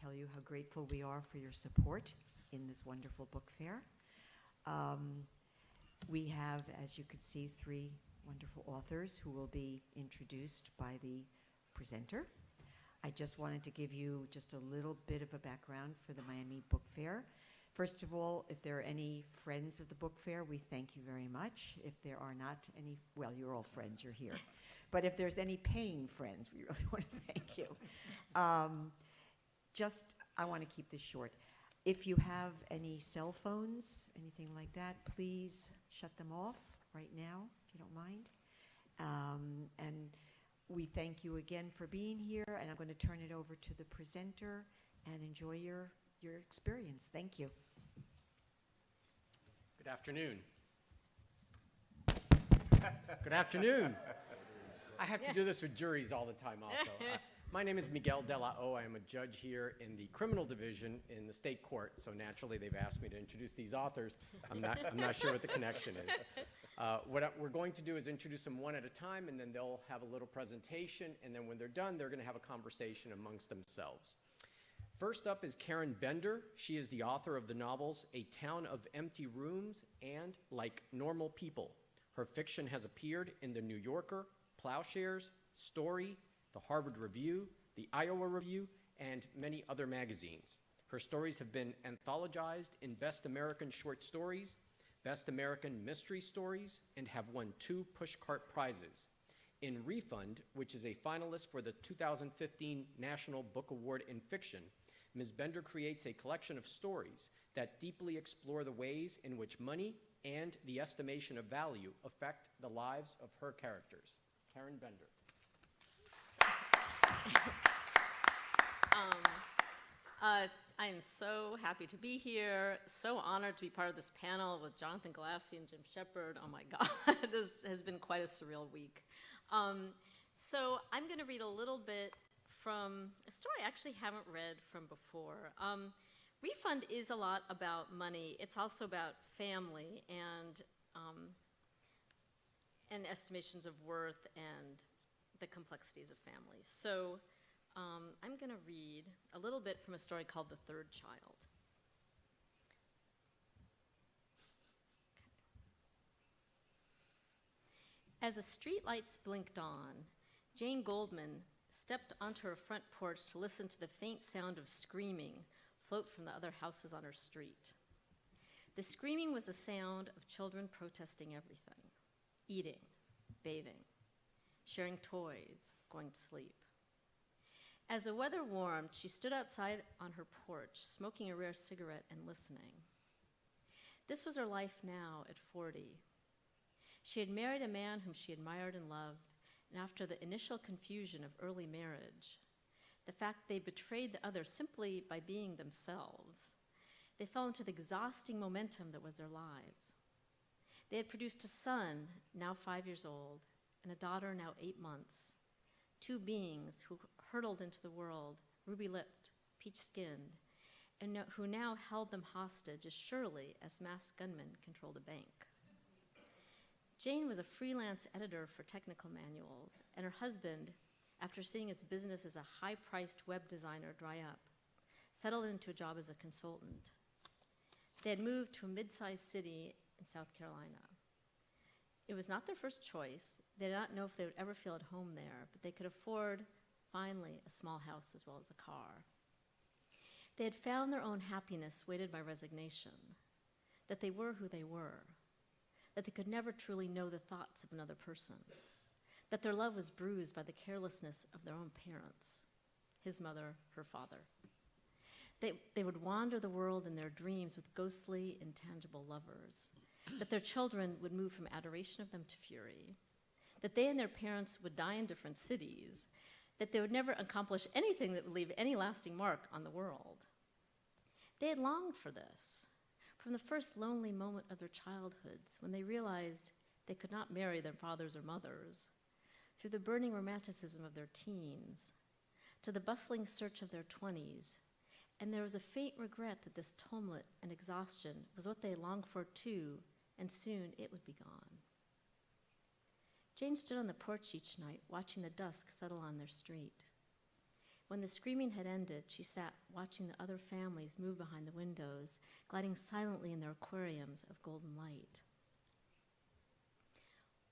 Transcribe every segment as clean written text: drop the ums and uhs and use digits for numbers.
tell you how grateful we are for your support in this wonderful book fair. We have, as you can see, 3 wonderful authors who will be introduced by the presenter. I just wanted to give you just a little bit of a background for the Miami Book Fair. First of all, if there are any friends of the book fair, we thank you very much. If there are not any, well, you're all friends, you're here. But if there's any paying friends, we really want to thank you. I want to keep this short. If you have any cell phones, anything like that, please shut them off right now, if you don't mind. And we thank you again for being here, and I'm going to turn it over to the presenter and enjoy your experience. Thank you. Good afternoon. Good afternoon. I have to do this with juries all the time also. My name is Miguel De La O. I am a judge here in the criminal division in the state court, so naturally they've asked me to introduce these authors. I'm not sure what the connection is. What we're going to do is introduce them one at a time, and then they'll have a little presentation, and then when they're done, they're going to have a conversation amongst themselves. First up is Karen Bender. She is the author of the novels A Town of Empty Rooms and Like Normal People. Her fiction has appeared in The New Yorker, Plowshares, Story, the Harvard Review, the Iowa Review, and many other magazines. Her stories have been anthologized in Best American Short Stories, Best American Mystery Stories, and have won 2 Pushcart Prizes. In Refund, which is a finalist for the 2015 National Book Award in Fiction, Ms. Bender creates a collection of stories that deeply explore the ways in which money and the estimation of value affect the lives of her characters. Karen Bender. I am so happy to be here, so honored to be part of this panel with Jonathan Galassi and Jim Shepard. Oh my God, this has been quite a surreal week. So I'm going to read a little bit from a story I actually haven't read from before. Refund is a lot about money. It's also about family and estimations of worth and the complexities of family. So I'm going to read a little bit from a story called The Third Child. As the streetlights blinked on, Jane Goldman stepped onto her front porch to listen to the faint sound of screaming float from the other houses on her street. The screaming was the sound of children protesting everything: eating, bathing, sharing toys, going to sleep. As the weather warmed, she stood outside on her porch, smoking a rare cigarette and listening. This was her life now at 40. She had married a man whom she admired and loved, and after the initial confusion of early marriage, the fact they betrayed the other simply by being themselves, they fell into the exhausting momentum that was their lives. They had produced a son, now 5 years old, and a daughter now 8 months, 2 beings who hurtled into the world, ruby-lipped, peach-skinned, and who now held them hostage as surely as masked gunmen controlled a bank. Jane was a freelance editor for technical manuals, and her husband, after seeing his business as a high-priced web designer dry up, settled into a job as a consultant. They had moved to a mid-sized city in South Carolina. It was not their first choice. They did not know if they would ever feel at home there, but they could afford, finally, a small house as well as a car. They had found their own happiness weighted by resignation, that they were who they were, that they could never truly know the thoughts of another person, that their love was bruised by the carelessness of their own parents, his mother, her father. They would wander the world in their dreams with ghostly, intangible lovers, that their children would move from adoration of them to fury, that they and their parents would die in different cities, that they would never accomplish anything that would leave any lasting mark on the world. They had longed for this from the first lonely moment of their childhoods when they realized they could not marry their fathers or mothers, through the burning romanticism of their teens, to the bustling search of their 20s, and there was a faint regret that this tumult and exhaustion was what they longed for too, and soon it would be gone. Jane stood on the porch each night, watching the dusk settle on their street. When the screaming had ended, she sat watching the other families move behind the windows, gliding silently in their aquariums of golden light.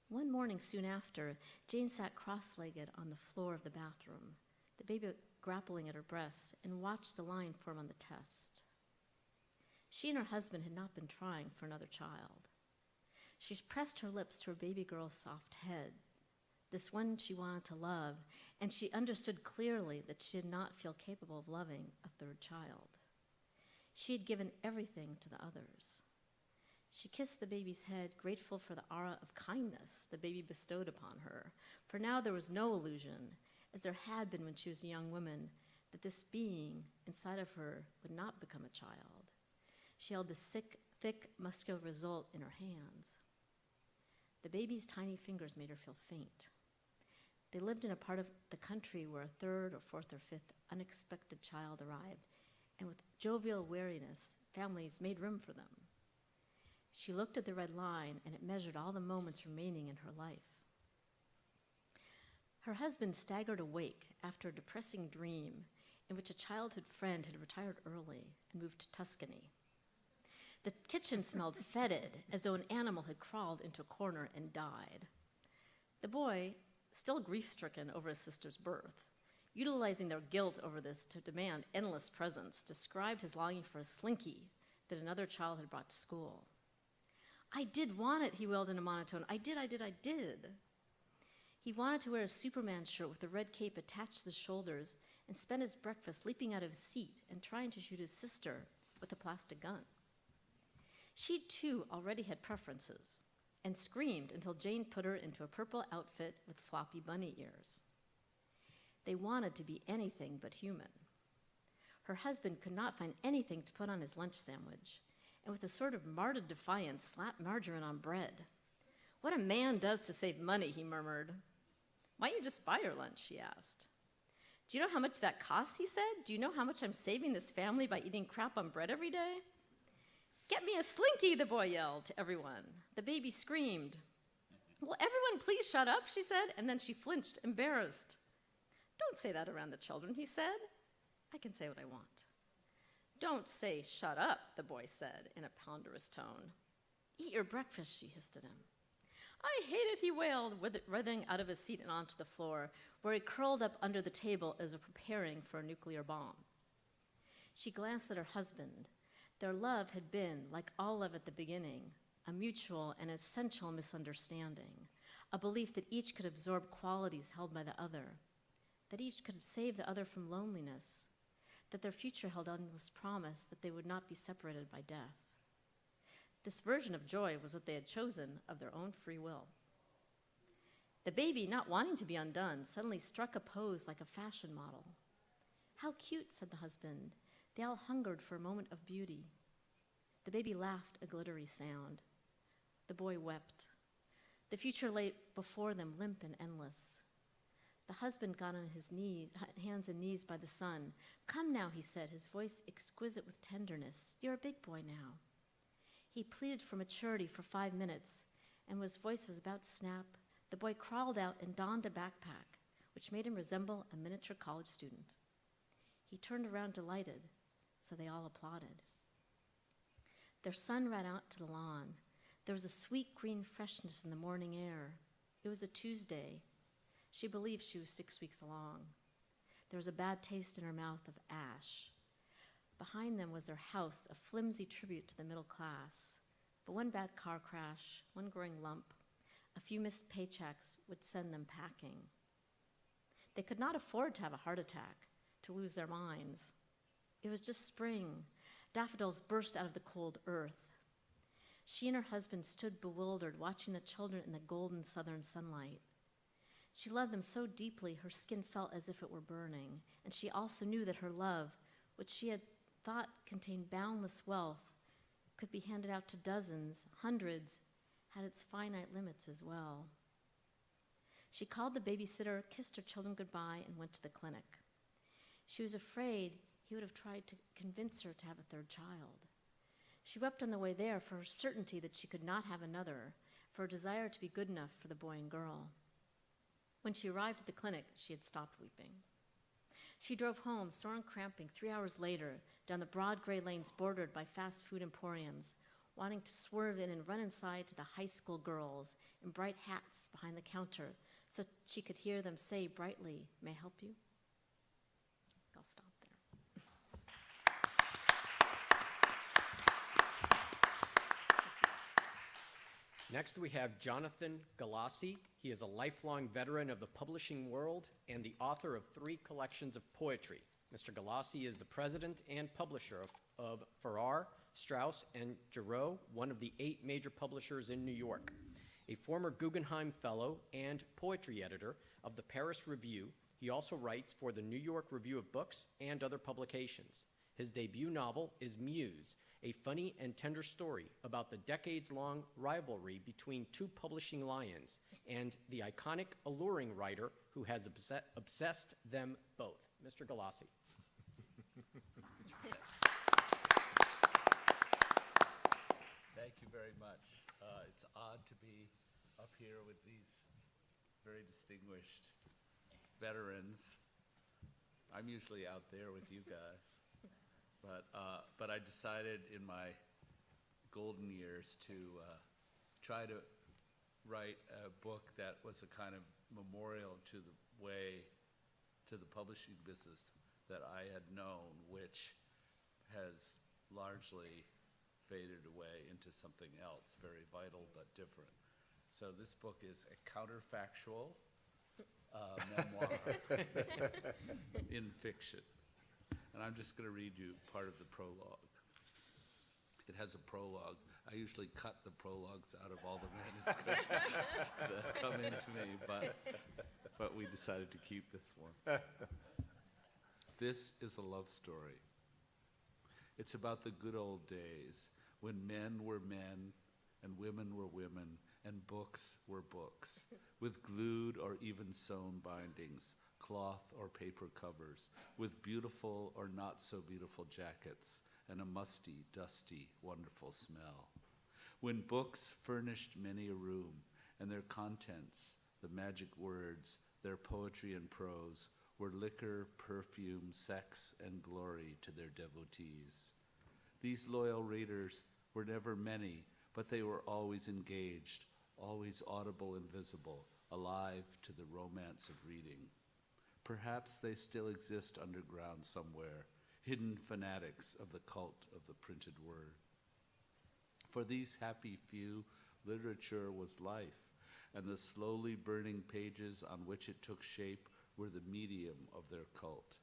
One morning soon after, Jane sat cross-legged on the floor of the bathroom, the baby grappling at her breasts, and watched the line form on the test. She and her husband had not been trying for another child. She pressed her lips to her baby girl's soft head, this one she wanted to love, and she understood clearly that she did not feel capable of loving a third child. She had given everything to the others. She kissed the baby's head, grateful for the aura of kindness the baby bestowed upon her, for now there was no illusion, as there had been when she was a young woman, that this being inside of her would not become a child. She held the thick, muscular result in her hands. The baby's tiny fingers made her feel faint. They lived in a part of the country where a third or fourth or fifth unexpected child arrived, and with jovial wariness, families made room for them. She looked at the red line, and it measured all the moments remaining in her life. Her husband staggered awake after a depressing dream in which a childhood friend had retired early and moved to Tuscany. The kitchen smelled fetid, as though an animal had crawled into a corner and died. The boy, still grief-stricken over his sister's birth, utilizing their guilt over this to demand endless presents, described his longing for a slinky that another child had brought to school. "I did want it," he wailed in a monotone. I did. He wanted to wear a Superman shirt with a red cape attached to the shoulders and spend his breakfast leaping out of his seat and trying to shoot his sister with a plastic gun. She, too, already had preferences and screamed until Jane put her into a purple outfit with floppy bunny ears. They wanted to be anything but human. Her husband could not find anything to put on his lunch sandwich, and with a sort of martyred defiance, slapped margarine on bread. "What a man does to save money," he murmured. "Why don't you just buy your lunch?" she asked. "Do you know how much that costs?" he said. "Do you know how much I'm saving this family by eating crap on bread every day?" "Get me a Slinky," the boy yelled to everyone. The baby screamed. "Will everyone please shut up?" she said, and then she flinched, embarrassed. "Don't say that around the children," he said. "I can say what I want." "Don't say shut up," the boy said in a ponderous tone. "Eat your breakfast," she hissed at him. "I hate it," he wailed, writhing out of his seat and onto the floor, where he curled up under the table as if preparing for a nuclear bomb. She glanced at her husband. Their love had been, like all love at the beginning, a mutual and essential misunderstanding, a belief that each could absorb qualities held by the other, that each could save the other from loneliness, that their future held endless promise that they would not be separated by death. This version of joy was what they had chosen of their own free will. The baby, not wanting to be undone, suddenly struck a pose like a fashion model. "How cute," said the husband. They all hungered for a moment of beauty. The baby laughed a glittery sound. The boy wept. The future lay before them, limp and endless. The husband got on his hands and knees by the son. "Come now," he said, his voice exquisite with tenderness. "You're a big boy now." He pleaded for maturity for 5 minutes, and when his voice was about to snap, the boy crawled out and donned a backpack, which made him resemble a miniature college student. He turned around delighted, so they all applauded. Their son ran out to the lawn. There was a sweet green freshness in the morning air. It was a Tuesday. She believed she was 6 weeks along. There was a bad taste in her mouth of ash. Behind them was their house, a flimsy tribute to the middle class. But one bad car crash, one growing lump, a few missed paychecks would send them packing. They could not afford to have a heart attack, to lose their minds. It was just spring. Daffodils burst out of the cold earth. She and her husband stood bewildered, watching the children in the golden southern sunlight. She loved them so deeply, her skin felt as if it were burning, and she also knew that her love, which she had thought contained boundless wealth, could be handed out to dozens, hundreds, had its finite limits as well. She called the babysitter, kissed her children goodbye, and went to the clinic. She was afraid he would have tried to convince her to have a third child. She wept on the way there for her certainty that she could not have another, for her desire to be good enough for the boy and girl. When she arrived at the clinic, she had stopped weeping. She drove home, sore and cramping, 3 hours later, down the broad gray lanes bordered by fast food emporiums, wanting to swerve in and run inside to the high school girls in bright hats behind the counter so she could hear them say brightly, "May I help you?" I'll stop there. Next, we have Jonathan Galassi. He is a lifelong veteran of the publishing world and the author of 3 collections of poetry. Mr. Galassi is the president and publisher of Farrar, Straus, and Giroux, one of the 8 major publishers in New York. A former Guggenheim Fellow and poetry editor of the Paris Review, he also writes for the New York Review of Books and other publications. His debut novel is Muse, a funny and tender story about the decades-long rivalry between 2 publishing lions and the iconic, alluring writer who has obsessed them both. Mr. Galassi. Thank you very much. It's odd to be up here with these very distinguished veterans. I'm usually out there with you guys. But I decided in my golden years to try to write a book that was a kind of memorial to the publishing business that I had known, which has largely faded away into something else, very vital but different. So this book is a counterfactual memoir in fiction. And I'm just going to read you part of the prologue. It has a prologue. I usually cut the prologues out of all the manuscripts that come into me, but we decided to keep this one. This is a love story. It's about the good old days when men were men and women were women and books were books, with glued or even sewn bindings, cloth or paper covers, with beautiful or not so beautiful jackets, and a musty, dusty, wonderful smell. When books furnished many a room, and their contents, the magic words, their poetry and prose, were liquor, perfume, sex, and glory to their devotees. These loyal readers were never many, but they were always engaged, always audible and visible, alive to the romance of reading. Perhaps they still exist underground somewhere, hidden fanatics of the cult of the printed word. For these happy few, literature was life, and the slowly burning pages on which it took shape were the medium of their cult.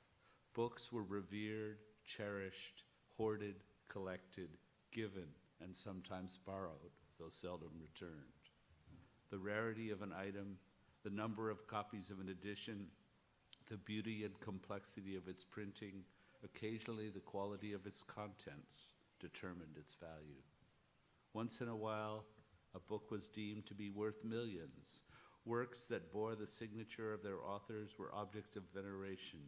Books were revered, cherished, hoarded, collected, given, and sometimes borrowed, though seldom returned. The rarity of an item, the number of copies of an edition, the beauty and complexity of its printing, occasionally the quality of its contents, determined its value. Once in a while, a book was deemed to be worth millions. Works that bore the signature of their authors were objects of veneration,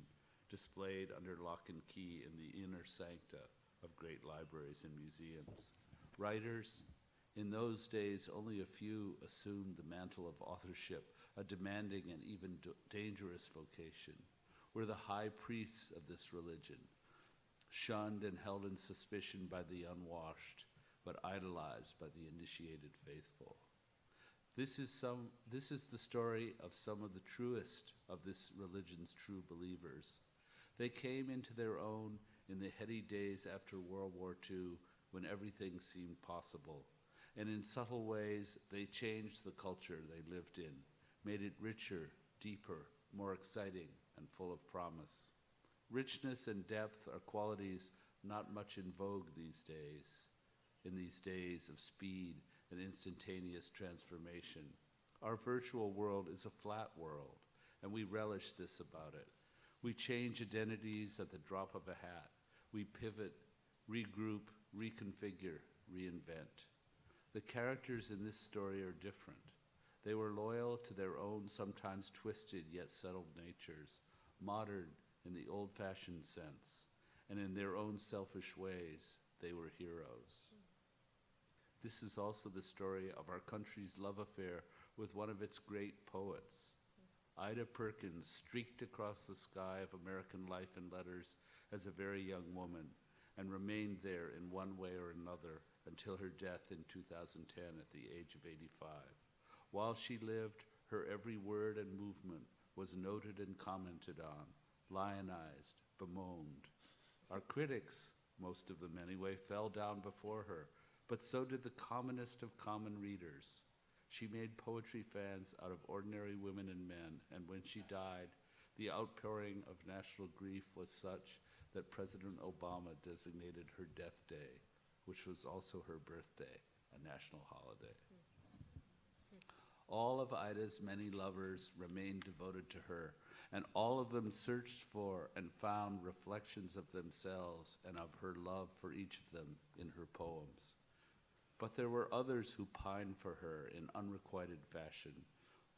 displayed under lock and key in the inner sancta of great libraries and museums. Writers, in those days only a few assumed the mantle of authorship, a demanding and even dangerous vocation, were the high priests of this religion, shunned and held in suspicion by the unwashed, but idolized by the initiated faithful. This is the story of some of the truest of this religion's true believers. They came into their own in the heady days after World War II, when everything seemed possible. And in subtle ways, they changed the culture they lived in, made it richer, deeper, more exciting, and full of promise. Richness and depth are qualities not much in vogue these days, in these days of speed and instantaneous transformation. Our virtual world is a flat world, and we relish this about it. We change identities at the drop of a hat. We pivot, regroup, reconfigure, reinvent. The characters in this story are different. They were loyal to their own sometimes twisted yet settled natures, modern in the old-fashioned sense, and in their own selfish ways, they were heroes. This is also the story of our country's love affair with one of its great poets. Ida Perkins streaked across the sky of American life and letters as a very young woman and remained there in one way or another until her death in 2010 at the age of 85. While she lived, her every word and movement was noted and commented on, lionized, bemoaned. Our critics, most of them anyway, fell down before her, but so did the commonest of common readers. She made poetry fans out of ordinary women and men, and when she died, the outpouring of national grief was such that President Obama designated her death day, which was also her birthday, a national holiday. All of Ida's many lovers remained devoted to her, and all of them searched for and found reflections of themselves and of her love for each of them in her poems. But there were others who pined for her in unrequited fashion,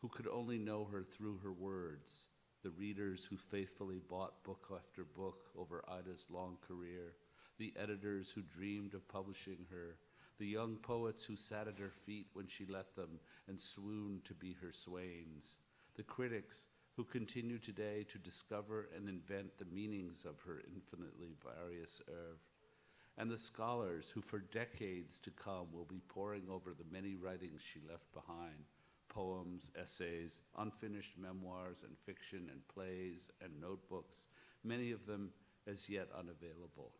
who could only know her through her words, the readers who faithfully bought book after book over Ida's long career, the editors who dreamed of publishing her, the young poets who sat at her feet when she let them and swooned to be her swains, the critics who continue today to discover and invent the meanings of her infinitely various oeuvre, and the scholars who for decades to come will be poring over the many writings she left behind, poems, essays, unfinished memoirs and fiction and plays and notebooks, many of them as yet unavailable.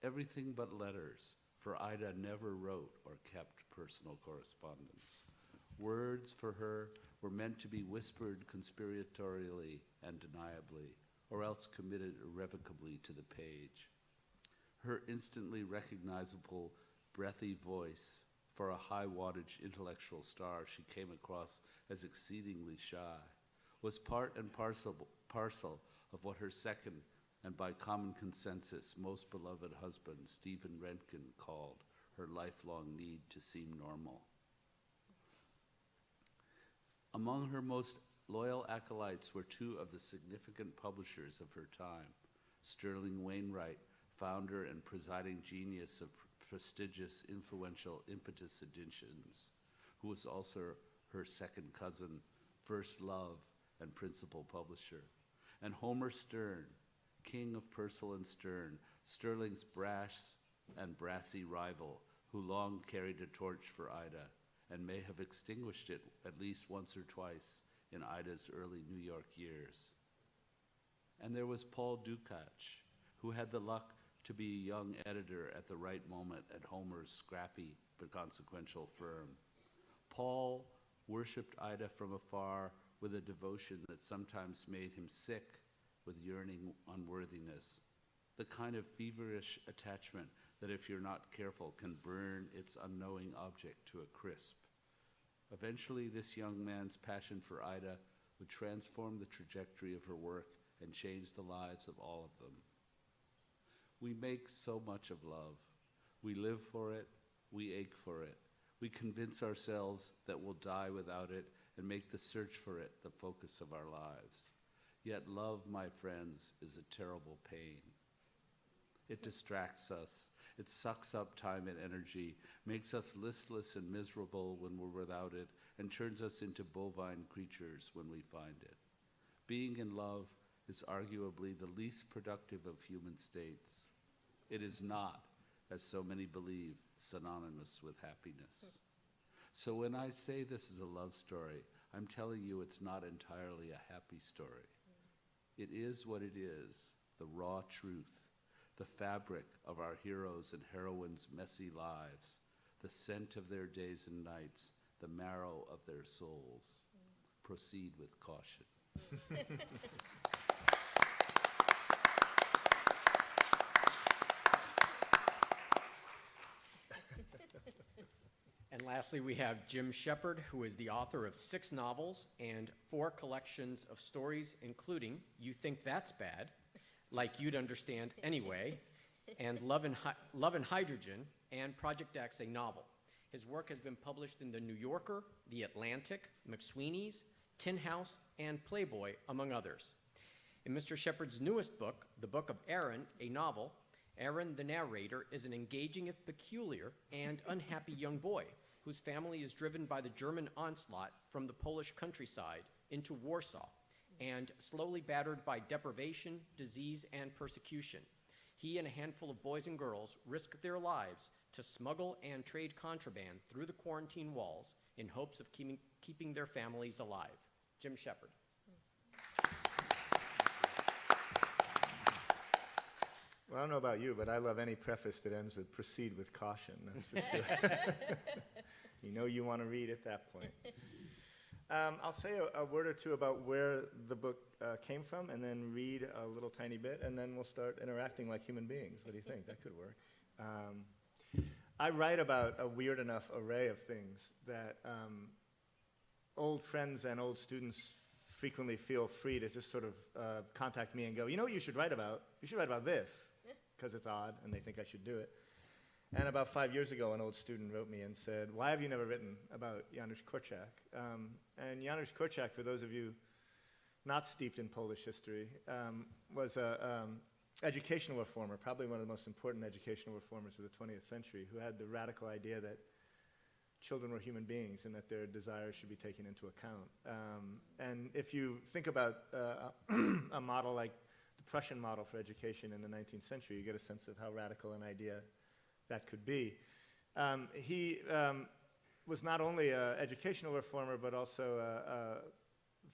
Everything but letters, for Ida never wrote or kept personal correspondence. Words for her were meant to be whispered conspiratorially and deniably, or else committed irrevocably to the page. Her instantly recognizable, breathy voice, for a high-wattage intellectual star she came across as exceedingly shy, was part and parcel of what her second, and by common consensus, most beloved husband, Stephen Rentgen, called her lifelong need to seem normal. Among her most loyal acolytes were two of the significant publishers of her time, Sterling Wainwright, founder and presiding genius of prestigious, influential Impetus Editions, who was also her second cousin, first love, and principal publisher, and Homer Stern, king of Purcell and Stern, Sterling's brash and brassy rival, who long carried a torch for Ida and may have extinguished it at least once or twice in Ida's early New York years. And there was Paul Dukas, who had the luck to be a young editor at the right moment at Homer's scrappy but consequential firm. Paul worshipped Ida from afar with a devotion that sometimes made him sick with yearning unworthiness, the kind of feverish attachment that, if you're not careful, can burn its unknowing object to a crisp. Eventually, this young man's passion for Ida would transform the trajectory of her work and change the lives of all of them. We make so much of love. We live for it, we ache for it. We convince ourselves that we'll die without it and make the search for it the focus of our lives. Yet love, my friends, is a terrible pain. It distracts us. It sucks up time and energy, makes us listless and miserable when we're without it, and turns us into bovine creatures when we find it. Being in love is arguably the least productive of human states. It is not, as so many believe, synonymous with happiness. So when I say this is a love story, I'm telling you it's not entirely a happy story. It is what it is, the raw truth, the fabric of our heroes and heroines' messy lives, the scent of their days and nights, the marrow of their souls. Proceed with caution. And lastly, we have Jim Shepard, who is the author of 6 novels and 4 collections of stories, including You Think That's Bad, Like You'd Understand Anyway, and Love and Hydrogen, and Project X, a novel. His work has been published in The New Yorker, The Atlantic, McSweeney's, Tin House, and Playboy, among others. In Mr. Shepard's newest book, The Book of Aaron, a novel, Aaron, the narrator, is an engaging, if peculiar, and unhappy young boy whose family is driven by the German onslaught from the Polish countryside into Warsaw, and slowly battered by deprivation, disease, and persecution. He and a handful of boys and girls risked their lives to smuggle and trade contraband through the quarantine walls in hopes of keeping their families alive. Jim Shepard. Well, I don't know about you, but I love any preface that ends with "proceed with caution," that's for sure. You know you want to read at that point. I'll say a word or two about where the book came from, and then read a little tiny bit, and then we'll start interacting like human beings. What do you think? That could work. I write about a weird enough array of things that old friends and old students frequently feel free to just sort of contact me and go, you know what you should write about? You should write about this, because it's odd, and they think I should do it. And about 5 years ago, an old student wrote me and said, why have you never written about Janusz Korczak? And Janusz Korczak, for those of you not steeped in Polish history, was an educational reformer, probably one of the most important educational reformers of the 20th century, who had the radical idea that children were human beings and that their desires should be taken into account. And if you think about a model like the Prussian model for education in the 19th century, you get a sense of how radical an idea that could be. He was not only an educational reformer, but also a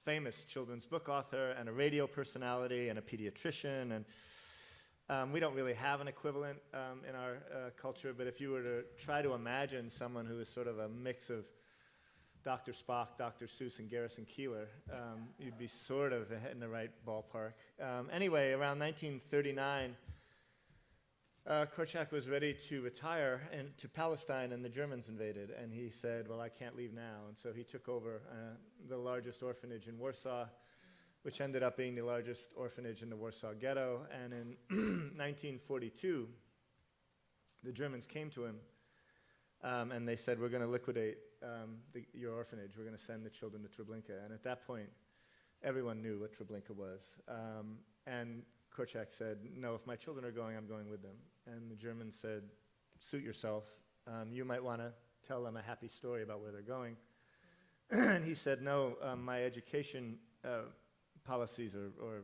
famous children's book author and a radio personality and a pediatrician. And we don't really have an equivalent in our culture, but if you were to try to imagine someone who is sort of a mix of Dr. Spock, Dr. Seuss, and Garrison Keillor, you'd be sort of in the right ballpark. Anyway, around 1939, Korczak was ready to retire to Palestine, and the Germans invaded. And he said, well, I can't leave now. And so he took over the largest orphanage in Warsaw, which ended up being the largest orphanage in the Warsaw Ghetto. And in 1942, the Germans came to him, and they said, we're going to liquidate your orphanage. We're going to send the children to Treblinka. And at that point, everyone knew what Treblinka was. And Korczak said, no, if my children are going, I'm going with them. And the Germans said, suit yourself. You might want to tell them a happy story about where they're going. And he said, no, my education policies or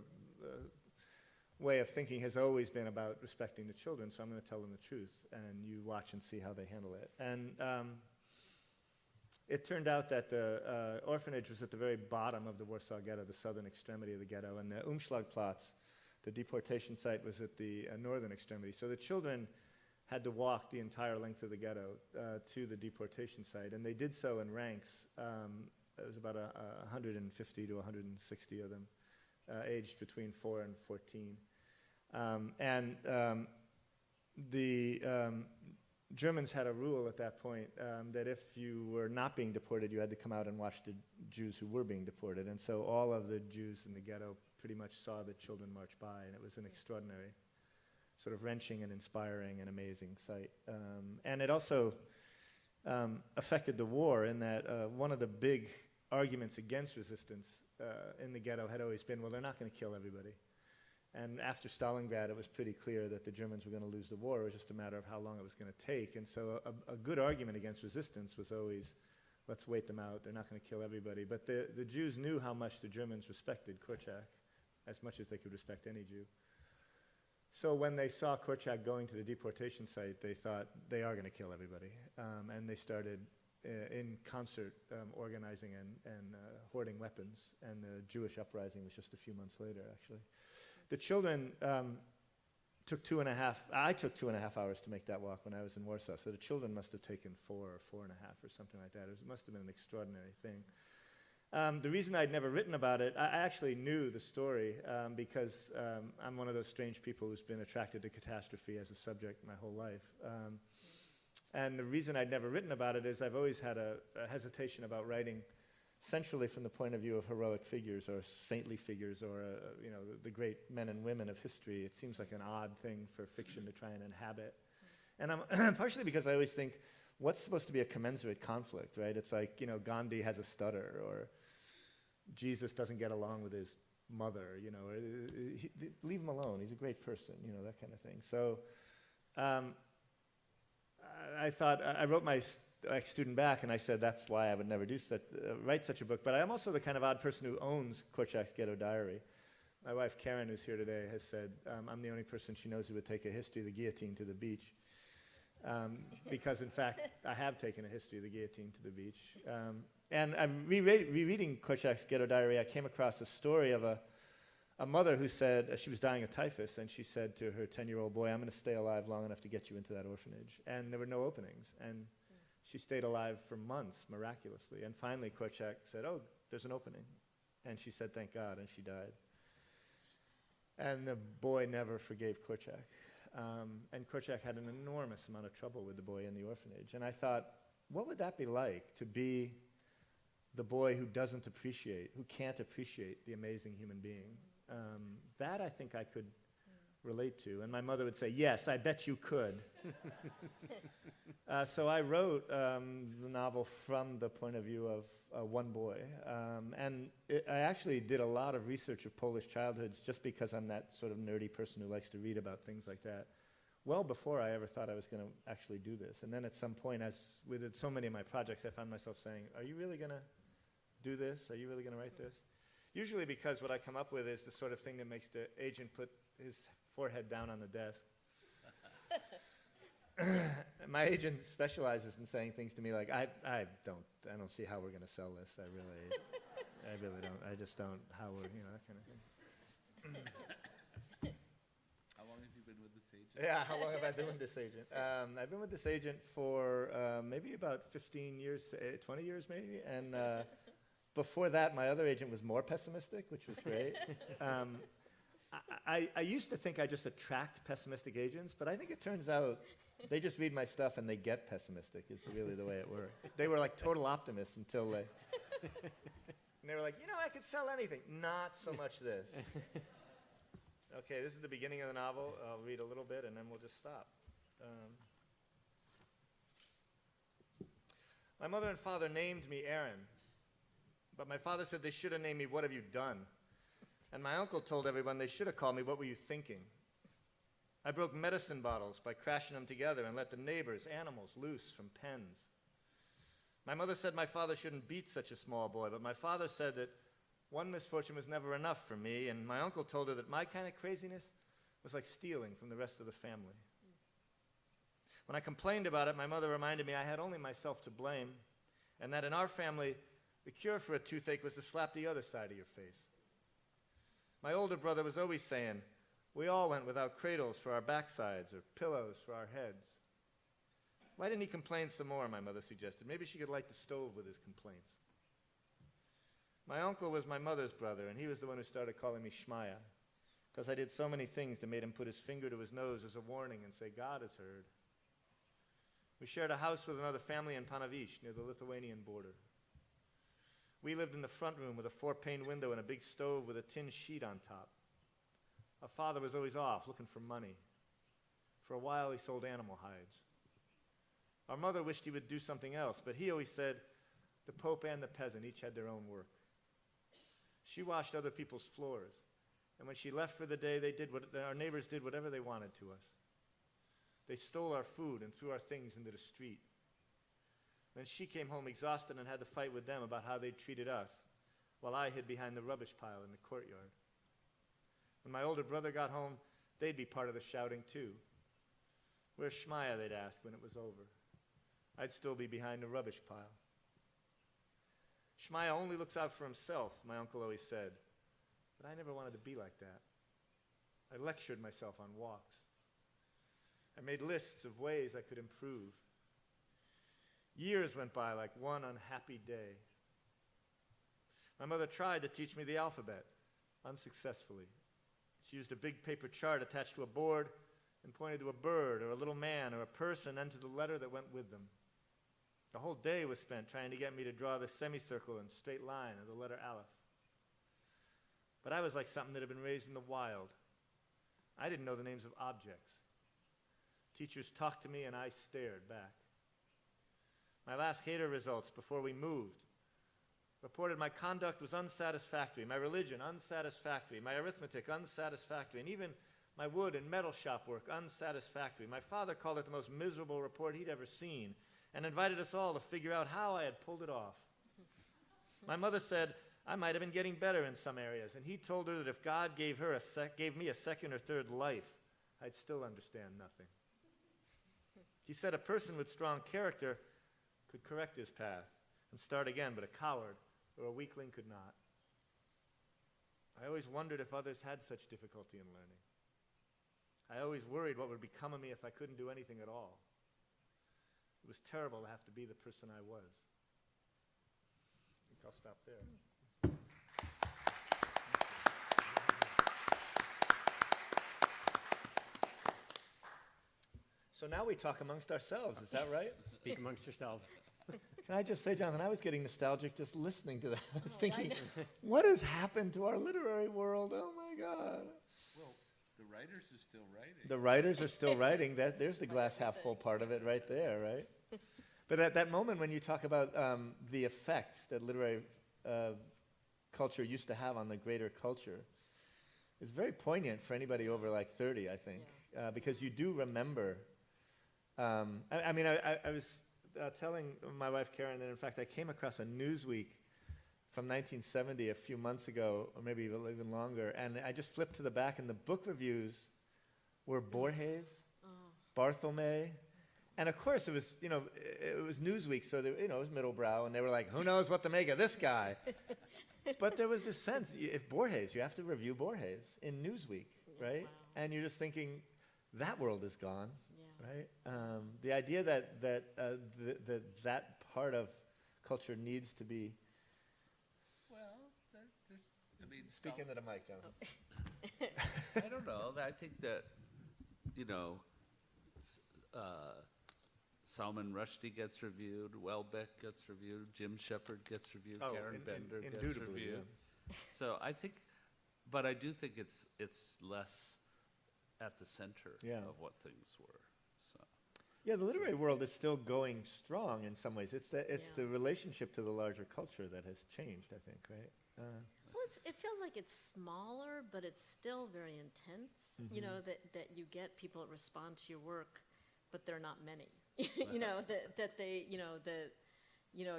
way of thinking has always been about respecting the children, so I'm going to tell them the truth, and you watch and see how they handle it. And it turned out that the orphanage was at the very bottom of the Warsaw Ghetto, the southern extremity of the ghetto, and the Umschlagplatz, the deportation site, was at the northern extremity. So the children had to walk the entire length of the ghetto to the deportation site, and they did so in ranks. It was about 150 to 160 of them, aged between 4 and 14. The Germans had a rule at that point that if you were not being deported, you had to come out and watch the Jews who were being deported. And so all of the Jews in the ghetto pretty much saw the children march by, and it was an extraordinary, sort of wrenching and inspiring and amazing sight. And it also affected the war in that one of the big arguments against resistance in the ghetto had always been, well, they're not going to kill everybody. And after Stalingrad, it was pretty clear that the Germans were going to lose the war. It was just a matter of how long it was going to take. And so a good argument against resistance was always, let's wait them out. They're not going to kill everybody. But the Jews knew how much the Germans respected Korczak, as much as they could respect any Jew. So when they saw Korczak going to the deportation site, they thought they are going to kill everybody. And they started in concert organizing and hoarding weapons. And the Jewish uprising was just a few months later, actually. The children took 2.5 hours to make that walk when I was in Warsaw. So the children must have taken 4 or 4.5 or something like that. It must have been an extraordinary thing. The reason I'd never written about it, I actually knew the story because I'm one of those strange people who's been attracted to catastrophe as a subject my whole life. And the reason I'd never written about it is I've always had a hesitation about writing centrally from the point of view of heroic figures or saintly figures or the great men and women of history. It seems like an odd thing for fiction to try and inhabit. And I'm partially because I always think, what's supposed to be a commensurate conflict, right? It's like, Gandhi has a stutter, or Jesus doesn't get along with his mother, or leave him alone. He's a great person, that kind of thing. So I thought, I wrote my ex-student back, and I said that's why I would never write such a book. But I'm also the kind of odd person who owns Korczak's Ghetto Diary. My wife, Karen, who's here today, has said I'm the only person she knows who would take a history of the guillotine to the beach. Because, in fact, I have taken a history of the guillotine to the beach. And I'm rereading Korczak's Ghetto Diary. I came across a story of a mother who said she was dying of typhus, and she said to her 10-year-old boy, I'm going to stay alive long enough to get you into that orphanage. And there were no openings. And she stayed alive for months, miraculously. And finally, Korczak said, oh, there's an opening. And she said, thank God, and she died. And the boy never forgave Korczak. And Korczak had an enormous amount of trouble with the boy in the orphanage. And I thought, what would that be like to be the boy who can't appreciate the amazing human being? That I think I could relate to. And my mother would say, yes, I bet you could. So I wrote the novel from the point of view of one boy. I actually did a lot of research of Polish childhoods just because I'm that sort of nerdy person who likes to read about things like that, well before I ever thought I was going to actually do this. And then at some point, as with so many of my projects, I found myself saying, are you really going to do this? Are you really going to write this? Usually because what I come up with is the sort of thing that makes the agent put his forehead down on the desk. My agent specializes in saying things to me like, I don't see how we're going to sell this. I really don't. I just don't. How we're, that kind of thing. How long have you been with this agent? Yeah, how long have I been with this agent? I've been with this agent for maybe about 15 years, 20 years maybe. And before that, my other agent was more pessimistic, which was great. I used to think I just attract pessimistic agents, but I think it turns out they just read my stuff and they get pessimistic is really the way it works. They were like total optimists until they were like, I could sell anything. Not so much this. Okay, this is the beginning of the novel. I'll read a little bit and then we'll just stop. My mother and father named me Aaron, but my father said they should have named me What Have You Done? And my uncle told everyone they should have called me What Were You Thinking? I broke medicine bottles by crashing them together and let the neighbors' animals loose from pens. My mother said my father shouldn't beat such a small boy, but my father said that one misfortune was never enough for me, and my uncle told her that my kind of craziness was like stealing from the rest of the family. When I complained about it, my mother reminded me I had only myself to blame, and that in our family, the cure for a toothache was to slap the other side of your face. My older brother was always saying, we all went without cradles for our backsides or pillows for our heads. Why didn't he complain some more, my mother suggested. Maybe she could light the stove with his complaints. My uncle was my mother's brother, and he was the one who started calling me Shmaya, because I did so many things that made him put his finger to his nose as a warning and say, God has heard. We shared a house with another family in Panavish, near the Lithuanian border. We lived in the front room with a 4-pane window and a big stove with a tin sheet on top. Our father was always off, looking for money. For a while, he sold animal hides. Our mother wished he would do something else, but he always said, the Pope and the peasant each had their own work. She washed other people's floors, and when she left for the day, our neighbors did whatever they wanted to us. They stole our food and threw our things into the street. Then she came home exhausted and had to fight with them about how they treated us, while I hid behind the rubbish pile in the courtyard. When my older brother got home, they'd be part of the shouting too. Where's Shmaya, they'd ask when it was over. I'd still be behind the rubbish pile. Shmaya only looks out for himself, my uncle always said. But I never wanted to be like that. I lectured myself on walks. I made lists of ways I could improve. Years went by like one unhappy day. My mother tried to teach me the alphabet, unsuccessfully. She used a big paper chart attached to a board and pointed to a bird or a little man or a person and to the letter that went with them. The whole day was spent trying to get me to draw the semicircle and straight line of the letter Aleph. But I was like something that had been raised in the wild. I didn't know the names of objects. Teachers talked to me and I stared back. My last Hader results before we moved reported my conduct was unsatisfactory, my religion unsatisfactory, my arithmetic unsatisfactory, and even My wood and metal shop work unsatisfactory. My father called it the most miserable report he'd ever seen and invited us all to figure out how I had pulled it off. My mother said I might have been getting better in some areas, and he told her that if God gave me a second or third life, I'd still understand nothing. He said a person with strong character could correct his path and start again, but a coward or a weakling could not. I always wondered if others had such difficulty in learning. I always worried what would become of me if I couldn't do anything at all. It was terrible to have to be the person I was. I think I'll stop there. So now we talk amongst ourselves, is that right? Speak amongst yourselves. Can I just say, Jonathan, I was getting nostalgic just listening to that. I was thinking, what has happened to our literary world? Oh my God. Well, the writers are still writing. The writers are still writing. There's the glass half full part of it right there, right? But at that moment when you talk about the effect that literary culture used to have on the greater culture, it's very poignant for anybody over like 30, I think, because you do remember. I was telling my wife Karen that, in fact, I came across a Newsweek from 1970 a few months ago, or maybe even longer, and I just flipped to the back, and the book reviews were Borges, Barthelme, and of course it was Newsweek, so it was middlebrow, and they were like, who knows what to make of this guy? But there was this sense, if Borges, you have to review Borges in Newsweek, right? Wow. And you're just thinking, that world is gone. Yeah. Right? The idea that part of culture needs to be. Well, there's, I mean, Speak into the mic, Jonathan. I don't know. I think that, Salman Rushdie gets reviewed, Welbeck gets reviewed, Jim Shepard gets reviewed, Karen Bender gets indubitably, reviewed. yeah. So I think, but I do think it's less at the center of what things were. So. Yeah, the literary world is still going strong in some ways. It's the relationship to the larger culture that has changed, I think, right? Well, it feels like it's smaller, but it's still very intense. You know, that you get people that respond to your work, but they're not many.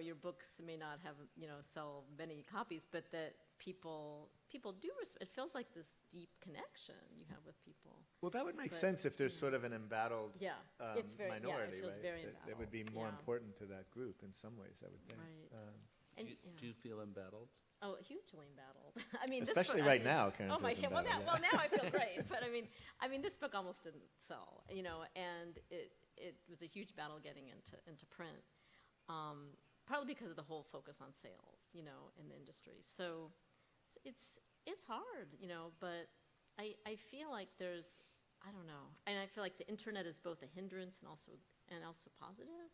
Your books may not have, sell many copies, but that people do, it feels like this deep connection you have with people. Well, that would make sense if there's sort of an embattled it's very, minority, it feels right? very That would be more embattled, important to that group in some ways, I would think. Right. And, Do you feel embattled? Oh, hugely embattled. I mean, Especially this book, right now, Karen Oh my feels God! embattled, Well, now I feel great. But I mean, this book almost didn't sell, and it was a huge battle getting into print, partly because of the whole focus on sales, in the industry. So it's hard, but I feel like there's, I don't know, and I feel like the internet is both a hindrance and also positive.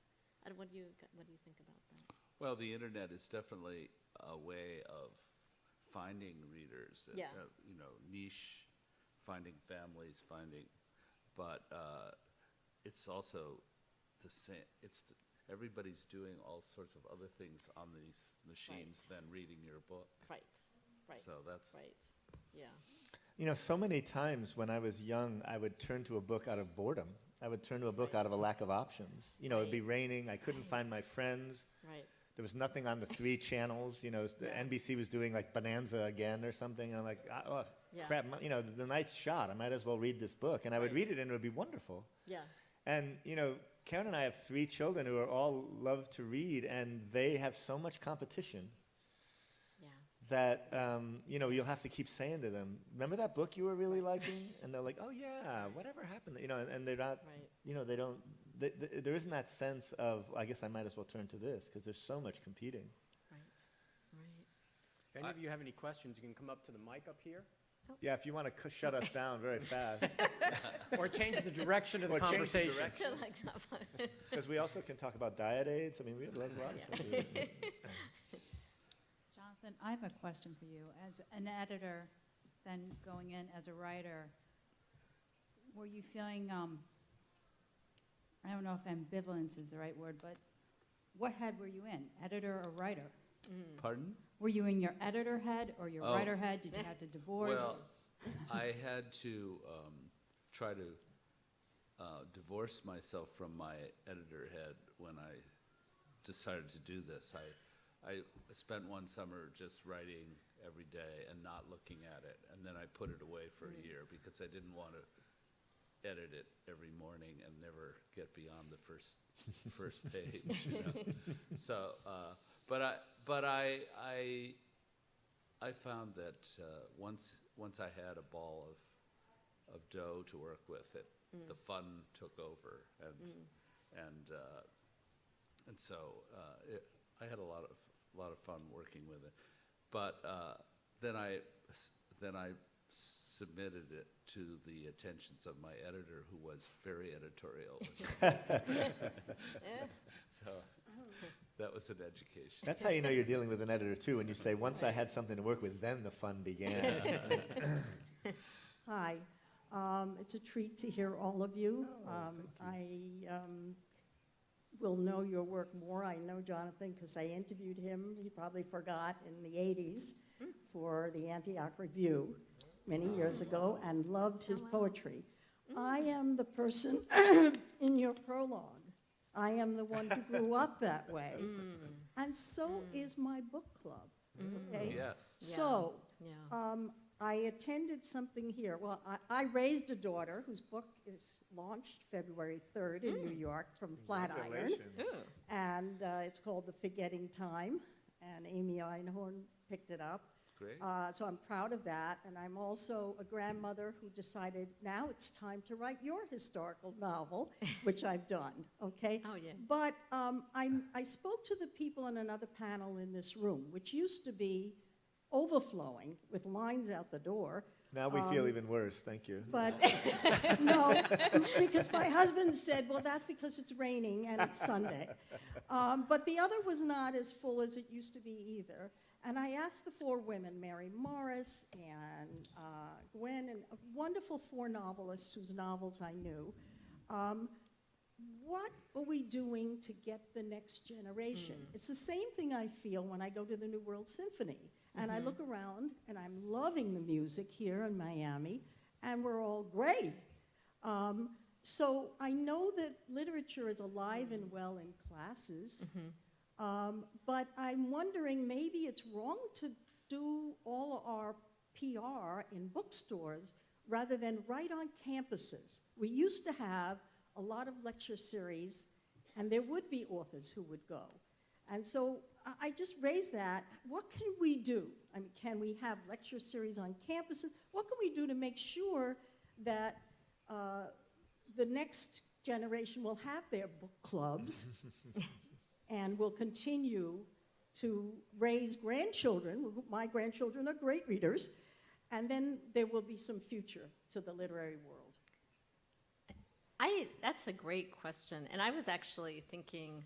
What do you think about that? Well, the internet is definitely a way of finding readers, niche, finding families, but it's also the same. Everybody's doing all sorts of other things on these machines than reading your book. Right. So that's right. Yeah. So many times when I was young, I would turn to a book out of boredom. I would turn to a book out of a lack of options. It'd be raining. I couldn't find my friends. Right. There was nothing on the 3 channels. The NBC was doing like Bonanza again or something. And I'm like, crap, the night's shot. I might as well read this book. And I would read it and it would be wonderful. Yeah. And, Karen and I have 3 children who are all love to read, and they have so much competition that, you'll have to keep saying to them, remember that book you were really liking? And they're like, oh yeah, whatever happened? And they're not, they don't, there isn't that sense of, I guess I might as well turn to this, because there's so much competing. Right. If any of you have any questions, you can come up to the mic up here. Yeah, if you want to shut us down very fast. Or change the direction of the conversation. Because we also can talk about diet aids. I mean, we have lots of stuff. Jonathan, I have a question for you. As an editor, then going in as a writer, were you feeling, I don't know if ambivalence is the right word, but what head were you in, editor or writer? Pardon? Were you in your editor head or your writer head? Did you have to divorce? Well, I had to try to divorce myself from my editor head when I decided to do this. I spent one summer just writing every day and not looking at it, and then I put it away for a year because I didn't want to edit it every morning and never get beyond the first page. You know? So, but I found that once I had a ball of dough to work with, the fun took over, and so I had a lot of fun working with it. But then I submitted it to the attentions of my editor, who was very editorial. So that was an education. That's how you know you're dealing with an editor, too, when you say, once I had something to work with, then the fun began. Hi. It's a treat to hear all of you. I will know your work more. I know Jonathan because I interviewed him, he probably forgot, in the 80s for the Antioch Review many years ago, and loved his poetry. I am the person in your prologue. I am the one who grew up that way. And so is my book club. Okay? Yes. So, Yeah. I attended something here. Well, I raised a daughter whose book is launched February 3rd in New York from Flatiron. Congratulations. And it's called The Forgetting Time. And Amy Einhorn picked it up. Great. So I'm proud of that. And I'm also a grandmother who decided now it's time to write your historical novel, which I've done, okay? Oh, yeah. But I spoke to the people in another panel in this room, which used to be overflowing with lines out the door. Now we feel even worse, thank you. But, no, because my husband said, well, that's because it's raining and it's Sunday. But the other was not as full as it used to be either. And I asked the four women, Mary Morris and Gwen, and wonderful four novelists whose novels I knew, what are we doing to get the next generation? It's the same thing I feel when I go to the New World Symphony. And I look around, and I'm loving the music here in Miami, and we're all great. So I know that literature is alive and well in classes, but I'm wondering maybe it's wrong to do all our PR in bookstores rather than right on campuses. We used to have a lot of lecture series, and there would be authors who would go. And so I just raised that. What can we do? I mean, can we have lecture series on campuses? What can we do to make sure that the next generation will have their book clubs and will continue to raise grandchildren? My grandchildren are great readers, and then there will be some future to the literary world. That's a great question. And I was actually thinking,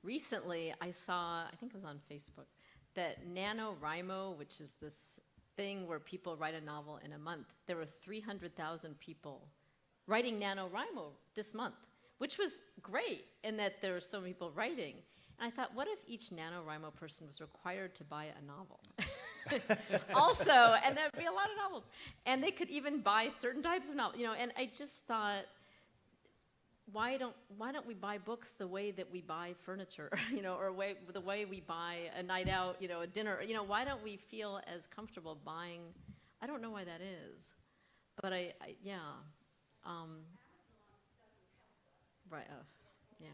recently I saw, I think it was on Facebook, that NaNoWriMo, which is this thing where people write a novel in a month, there were 300,000 people writing NaNoWriMo this month, which was great in that there were so many people writing. And I thought, what if each NaNoWriMo person was required to buy a novel? Also, and there'd be a lot of novels. And they could even buy certain types of novels, and I just thought, why don't we buy books the way that we buy furniture, or the way we buy a night out, a dinner, why don't we feel as comfortable buying? I don't know why that is, but yeah. Amazon doesn't help us. Right, yeah.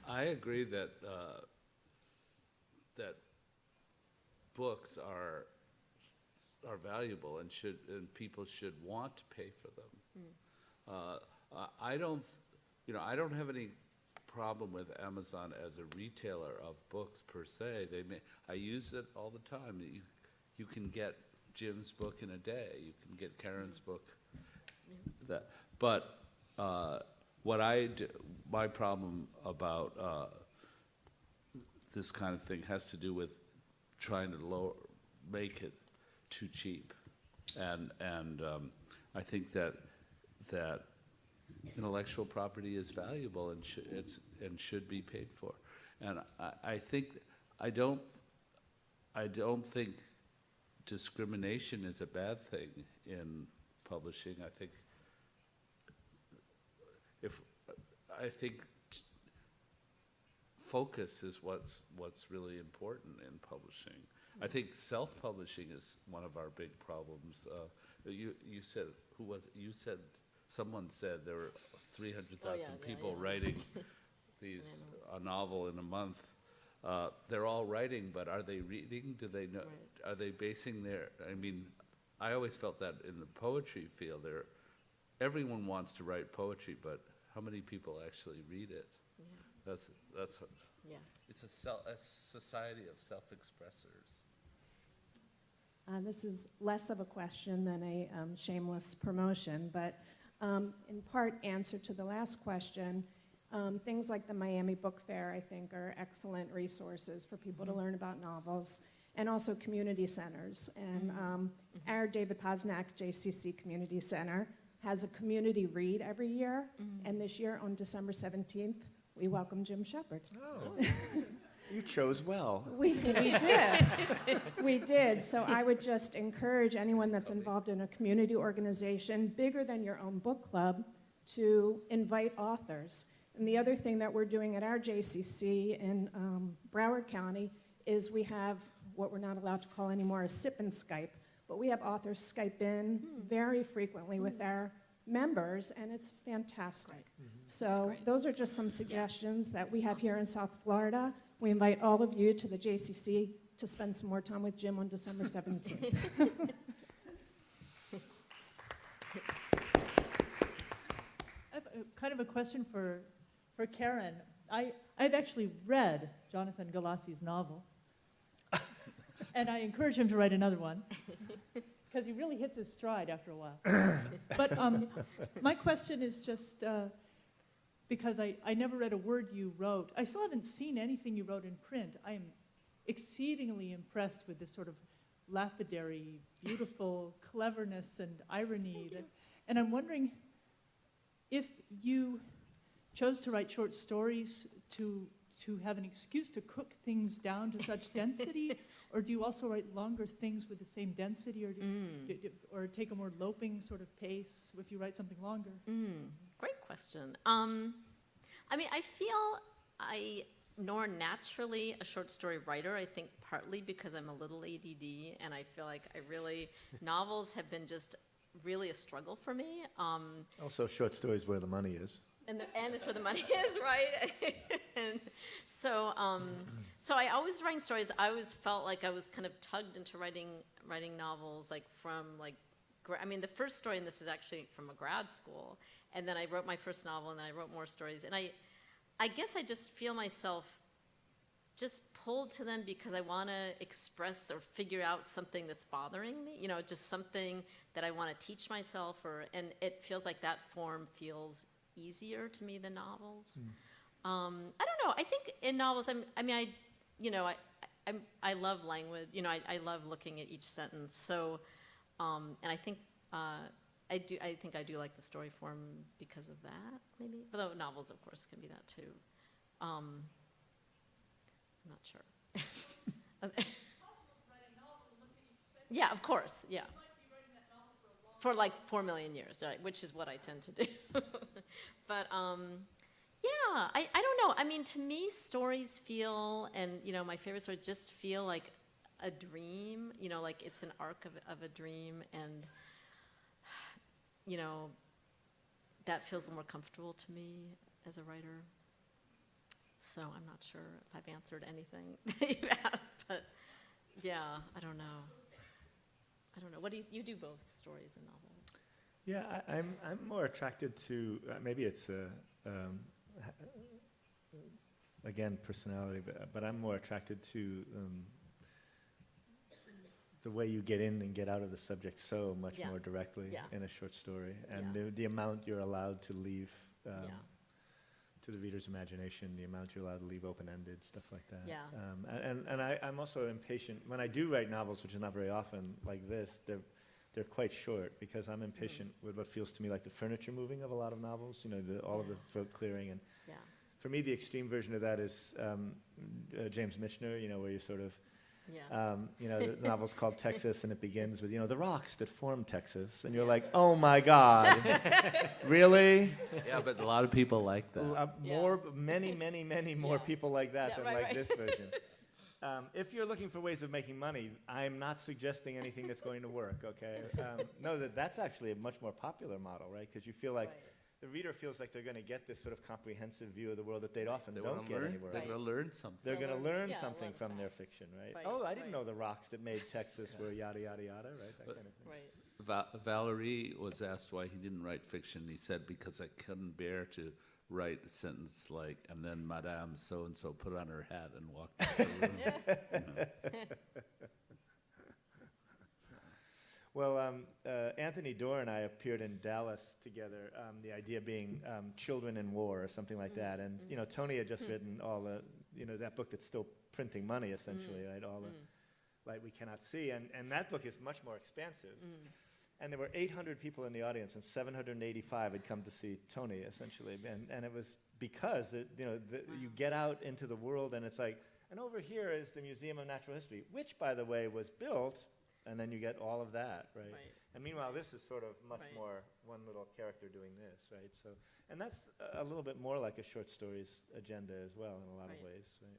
I agree that that books are are valuable and people should want to pay for them. I don't, I don't have any problem with Amazon as a retailer of books per se. I use it all the time. You can get Jim's book in a day. You can get Karen's book. But what I do, my problem about this kind of thing has to do with trying to make it too cheap, and I think that intellectual property is valuable and should be paid for, and I don't think discrimination is a bad thing in publishing. I think focus is what's really important in publishing. I think self-publishing is one of our big problems. You said, who was it? You said, someone said there were 300,000 people writing a novel in a month. They're all writing, but are they reading? Do they know? Right. Are they basing I always felt that in the poetry field, everyone wants to write poetry, but how many people actually read it? Yeah. It's a society of self-expressors. This is less of a question than a shameless promotion, but in part answer to the last question, things like the Miami Book Fair, I think, are excellent resources for people to learn about novels, and also community centers. And our David Posnack JCC Community Center has a community read every year, and this year on December 17th, we welcome Jim Shepard. Oh, you chose well. We did. We did. So I would just encourage anyone that's involved in a community organization bigger than your own book club to invite authors. And the other thing that we're doing at our JCC in Broward County is we have what we're not allowed to call anymore a sip and Skype, but we have authors Skype in very frequently with our members, and it's fantastic. So those are just some suggestions that we have here in South Florida. We invite all of you to the JCC to spend some more time with Jim on December 17th. I have kind of a question for Karen. I've actually read Jonathan Galassi's novel, and I encourage him to write another one, because he really hits his stride after a while. But my question is just, because I never read a word you wrote. I still haven't seen anything you wrote in print. I am exceedingly impressed with this sort of lapidary, beautiful cleverness and irony. And I'm wondering if you chose to write short stories to have an excuse to cook things down to such density, or do you also write longer things with the same density, or take a more loping sort of pace if you write something longer? Great question. I feel more naturally a short story writer, I think partly because I'm a little ADD, and I feel like novels have been just really a struggle for me. Also, short stories where the money is. And it's where the money is, right? And so I always write stories. I always felt like I was kind of tugged into writing novels, the first story in this is actually from a grad school, and then I wrote my first novel, and then I wrote more stories, and I guess I just feel myself just pulled to them because I want to express or figure out something that's bothering me, just something that I want to teach myself, and it feels like that form feels easier to me than novels. I don't know. I think in novels, I love language. I love looking at each sentence. So, and I think I do like the story form because of that, maybe. Although novels, of course, can be that too. I'm not sure. Yeah, of course. Yeah. For like 4 million years, right? Which is what I tend to do. But yeah, I don't know. To me, stories feel, and my favorite stories just feel like a dream. Like it's an arc of a dream, and that feels more comfortable to me as a writer. So I'm not sure if I've answered anything that you've asked, but yeah, I don't know. don't know, what do you do both stories and novels? Yeah, I'm more attracted to, maybe it's again, personality, but I'm more attracted to the way you get in and get out of the subject so much Yeah. more directly Yeah. in a short story, and Yeah. the amount you're allowed to leave Yeah. to the reader's imagination, the amount you're allowed to leave open-ended, stuff like that. Yeah. And I'm also impatient. When I do write novels, which is not very often like this, they're quite short because I'm impatient with what feels to me like the furniture moving of a lot of novels, all of the throat clearing. And Yeah. for me, the extreme version of that is James Michener, where you sort of, Yeah. the novel's called Texas, and it begins with, the rocks that form Texas. And you're like, oh my God, really? Yeah, but a lot of people like that. Many more Yeah. people like that Yeah, than right, like right. this version. If you're looking for ways of making money, I'm not suggesting anything that's going to work, okay? No, that's actually a much more popular model, right? Because you feel like Right. the reader feels like they're going to get this sort of comprehensive view of the world that they'd often They don't wanna get learn, anywhere they're else. Right. gonna learn something. They're They'll going to learn- learn yeah, something learn from their facts. fiction, right? Right, Oh, I didn't right. know the rocks that made Texas were yada, yada, yada, right? That But- kind of thing. Right. Valerie was asked why he didn't write fiction. He said, because I couldn't bear to write a sentence like, and then Madame so-and-so put on her hat and walked out the room. Well, Anthony Dorr and I appeared in Dallas together, the idea being Children in War or something like that. And, Tony had just written all the, that book that's still printing money, essentially, right? All the Light We Cannot See. And that book is much more expansive. And there were 800 people in the audience, and 785 had come to see Tony, essentially. And it was because, you get out into the world, and it's like, and over here is the Museum of Natural History, which, by the way, was built, and then you get all of that, right? Right. And meanwhile, this is sort of much Right. more one little character doing this, right? So, and that's a little bit more like a short stories agenda as well in a lot of Right. ways, right?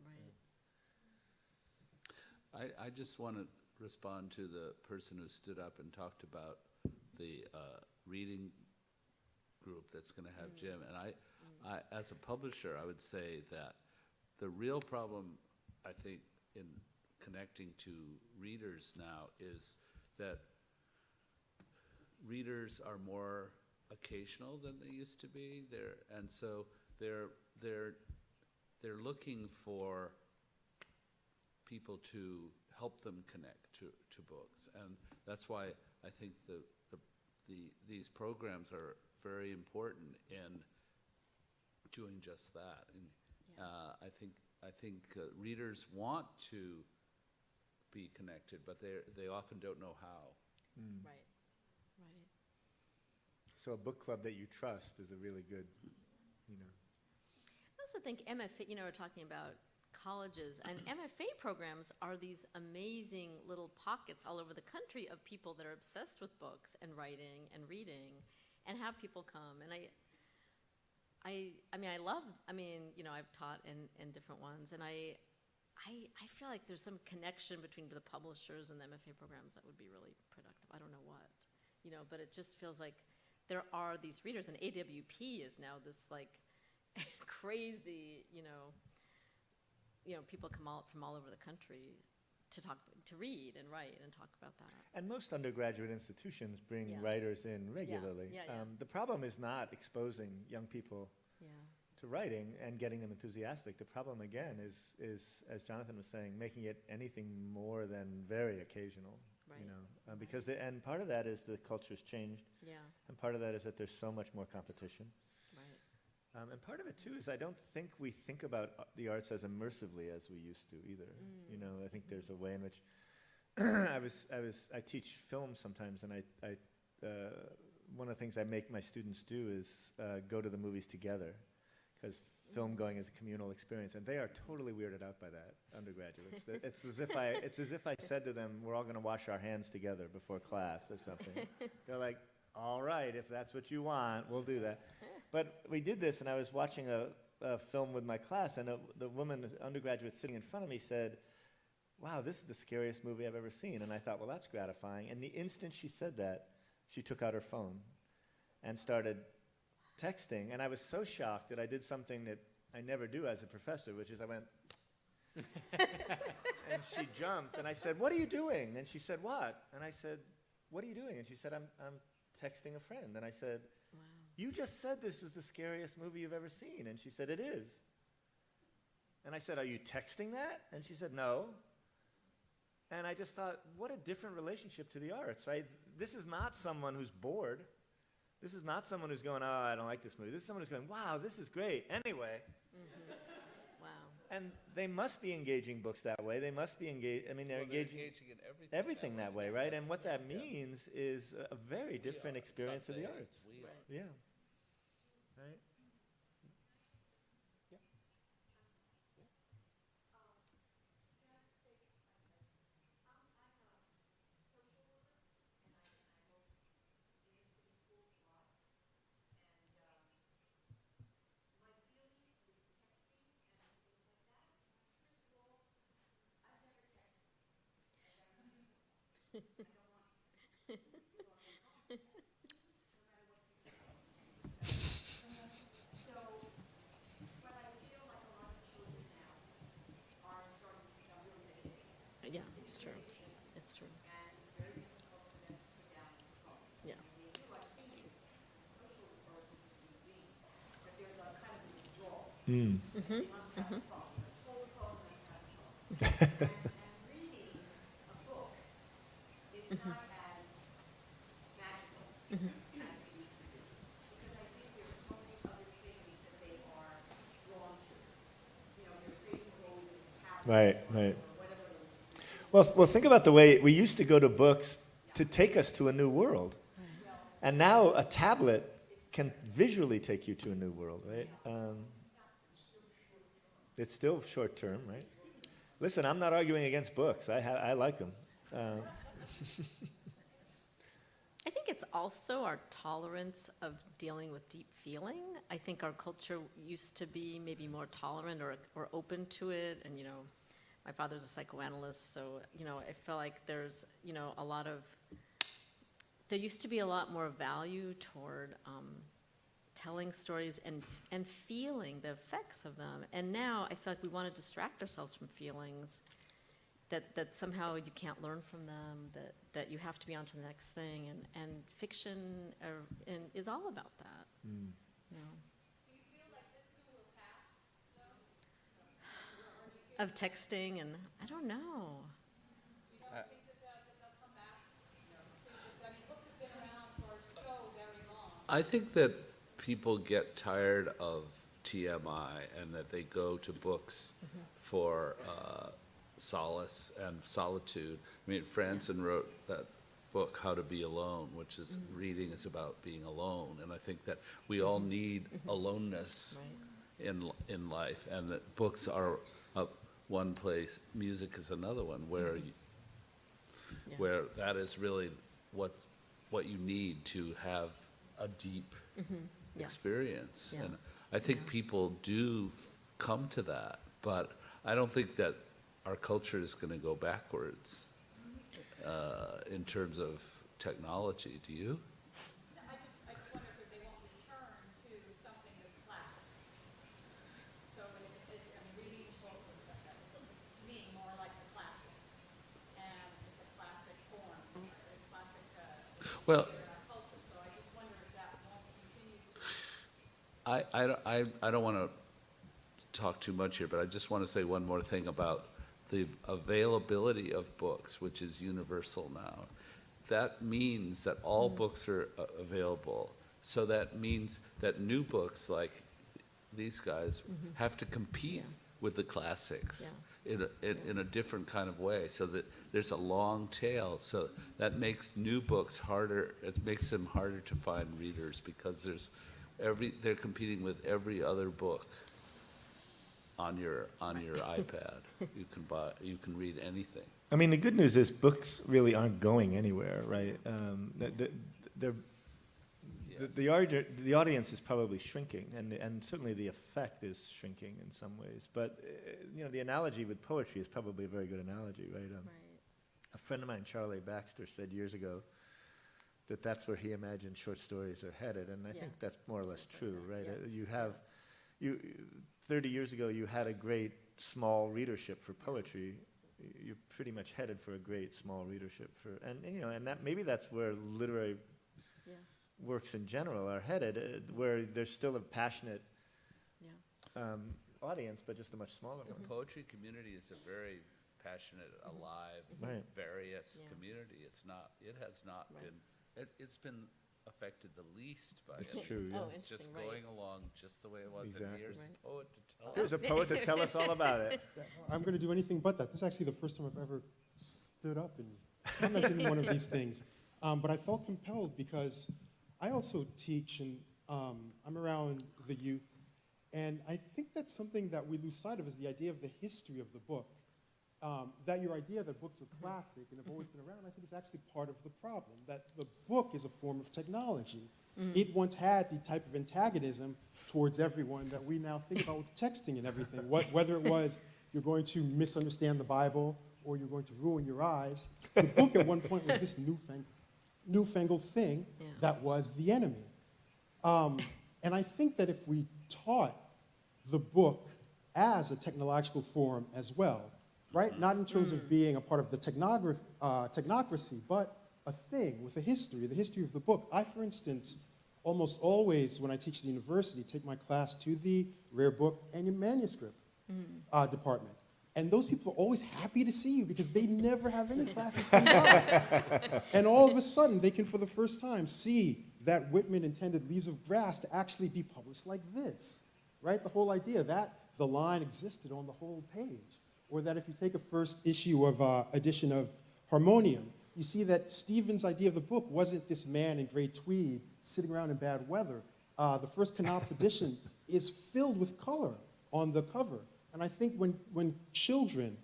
Right. I just want to respond to the person who stood up and talked about the reading group that's going to have Jim. And I, as a publisher, I would say that the real problem, I think, in connecting to readers now is that readers are more occasional than they used to be. And so they're looking for people to help them connect to books, and that's why I think these programs are very important in doing just that. And I think readers want to be connected, but they often don't know how. Right. Right. So a book club that you trust is a really good, I also think MFA, we're talking about colleges, and MFA programs are these amazing little pockets all over the country of people that are obsessed with books and writing and reading, and have people come. And I've taught in different ones, and I feel like there's some connection between the publishers and the MFA programs that would be really productive. I don't know what, but it just feels like there are these readers, and AWP is now this like crazy, people come out from all over the country to read and write and talk about that. And most undergraduate institutions bring Yeah. writers in regularly. Yeah. The problem is not exposing young people Yeah. to writing and getting them enthusiastic. The problem, again, is as Jonathan was saying, making it anything more than very occasional. Right. Because and part of that is the culture's changed, Yeah. and part of that is that there's so much more competition. Right. And part of it, too, is I don't think we think about the arts as immersively as we used to either. I think there's a way in which I teach film sometimes, and one of the things I make my students do is go to the movies together, because film going is a communal experience, and they are totally weirded out by that, undergraduates. It's as if I said to them, we're all going to wash our hands together before class or something. They're like, all right, if that's what you want, we'll do that. But we did this, and I was watching a film with my class, and the woman, the undergraduate sitting in front of me said, wow, this is the scariest movie I've ever seen. And I thought, well, that's gratifying. And the instant she said that, she took out her phone and started texting. And I was so shocked that I did something that I never do as a professor, which is I went, and she jumped, and I said, what are you doing? And she said, what? And I said, what are you doing? And she said, I'm texting a friend. And I said, Wow. you just said this was the scariest movie you've ever seen. And she said, it is. And I said, are you texting that? And she said, no. And I just thought, what a different relationship to the arts, right? This is not someone who's bored. This is not someone who's going, oh, I don't like this movie. This is someone who's going, wow, this is great. Anyway. Wow. And they must be engaging books that way. They must be engaged. I mean, they're Well, engaging in everything that way, right? And what that means is a very different experience of the Someday arts. we are. Yeah. Right? Yeah. Yeah, it's true. It's true. Yeah. Mm. Right, right. Well, think about the way we used to go to books to take us to a new world. And now a tablet can visually take you to a new world, right? It's still short term, right? Listen, I'm not arguing against books. I like them. I think it's also our tolerance of dealing with deep feeling. I think our culture used to be maybe more tolerant or open to it. And, you know, my father's a psychoanalyst, so, you know, I feel like there's, you know, there used to be a lot more value toward telling stories and feeling the effects of them. And now I feel like we want to distract ourselves from feelings, that somehow you can't learn from them, that you have to be on to the next thing. And fiction is all about that. Mm. You know. Of texting, and I don't know. I think that people get tired of TMI and that they go to books for solace and solitude. I mean, Franzen wrote that book, How to Be Alone, which is reading is about being alone. And I think that we all need aloneness in life, and that books are one place, music is another one, where where that is really what you need to have a deep experience. Yeah. And I think people do come to that, but I don't think that our culture is going to go backwards in terms of technology. Do you? I just wonder if they won't return to something that's classic. So reading books, to me, more like the classics. And it's a classic form, a classic Well, in our culture. So I just wonder if that won't continue to. I don't want to talk too much here, but I just want to say one more thing about the availability of books, which is universal now. That means that all books are available. So that means that new books like these guys have to compete with the classics in a different kind of way, so that there's a long tail. So that makes new books harder. It makes them harder to find readers because they're competing with every other book on your iPad. You can read anything. I mean, the good news is books really aren't going anywhere, right? The audience is probably shrinking, and certainly the effect is shrinking in some ways. But the analogy with poetry is probably a very good analogy, right? A friend of mine, Charlie Baxter, said years ago that that's where he imagined short stories are headed, and I think that's more or less true, right? Yeah. 30 years ago, you had a great small readership for poetry, you're pretty much headed for a great small readership and that maybe that's where literary Yeah, works in general are headed, where there's still a passionate yeah. audience, but just a much smaller The one. poetry community is a very passionate, alive, Right. various Yeah. community. It has not Right. been, it's been affected the least by It's it. true, yeah. Oh, It's just interesting, right. going along just the way it was. Exactly. And here's Right. a poet to tell Here's us. a poet to tell us all about it. I'm going to do anything but that. This is actually the first time I've ever stood up and commented in one of these things. But I felt compelled because I also teach, and I'm around the youth. And I think that's something that we lose sight of is the idea of the history of the book. That your idea that books are classic and have always been around, I think is actually part of the problem, that the book is a form of technology. It once had the type of antagonism towards everyone that we now think about with texting and everything. Whether it was you're going to misunderstand the Bible or you're going to ruin your eyes, the book at one point was this newfangled thing Yeah. that was the enemy. And I think that if we taught the book as a technological form as well, right? Not in terms of being a part of the technocracy, but a thing with a history, the history of the book. I, for instance, almost always, when I teach at the university, take my class to the rare book and manuscript department. And those people are always happy to see you because they never have any classes come by. And all of a sudden, they can, for the first time, see that Whitman intended Leaves of Grass to actually be published like this, right? The whole idea that the line existed on the whole page. Or that if you take a first issue of edition of Harmonium, you see that Stephen's idea of the book wasn't this man in gray tweed sitting around in bad weather. The first Knopf edition is filled with color on the cover. And I think when children,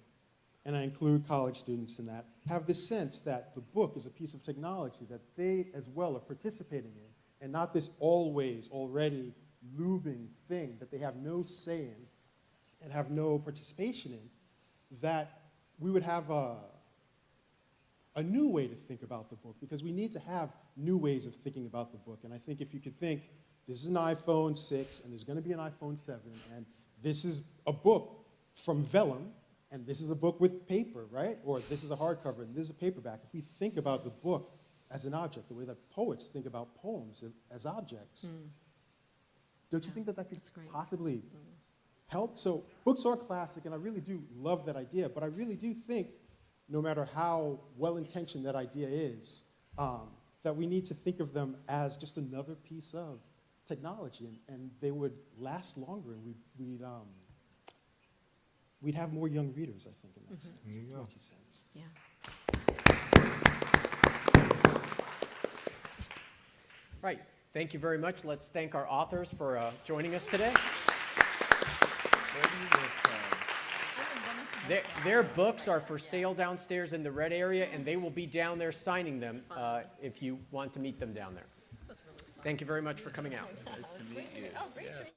and I include college students in that, have this sense that the book is a piece of technology that they as well are participating in, and not this always already looming thing that they have no say in and have no participation in, that we would have a new way to think about the book, because we need to have new ways of thinking about the book. And I think if you could think, this is an iPhone 6, and there's going to be an iPhone 7, and this is a book from vellum, and this is a book with paper, right? Or this is a hardcover, and this is a paperback. If we think about the book as an object, the way that poets think about poems as objects, don't you think that that could That's great. possibly help? So books are classic, and I really do love that idea, but I really do think, no matter how well-intentioned that idea is, that we need to think of them as just another piece of technology, and they would last longer, and we'd have more young readers, I think, in that sense. There you That's go. my 2 cents. Yeah. Right. Thank you very much. Let's thank our authors for joining us today. Where do you live, Karen? Their books are for sale downstairs in the red area, and they will be down there signing them if you want to meet them down there. Thank you very much for coming out. Nice to meet you. Oh, great to Yeah. meet you.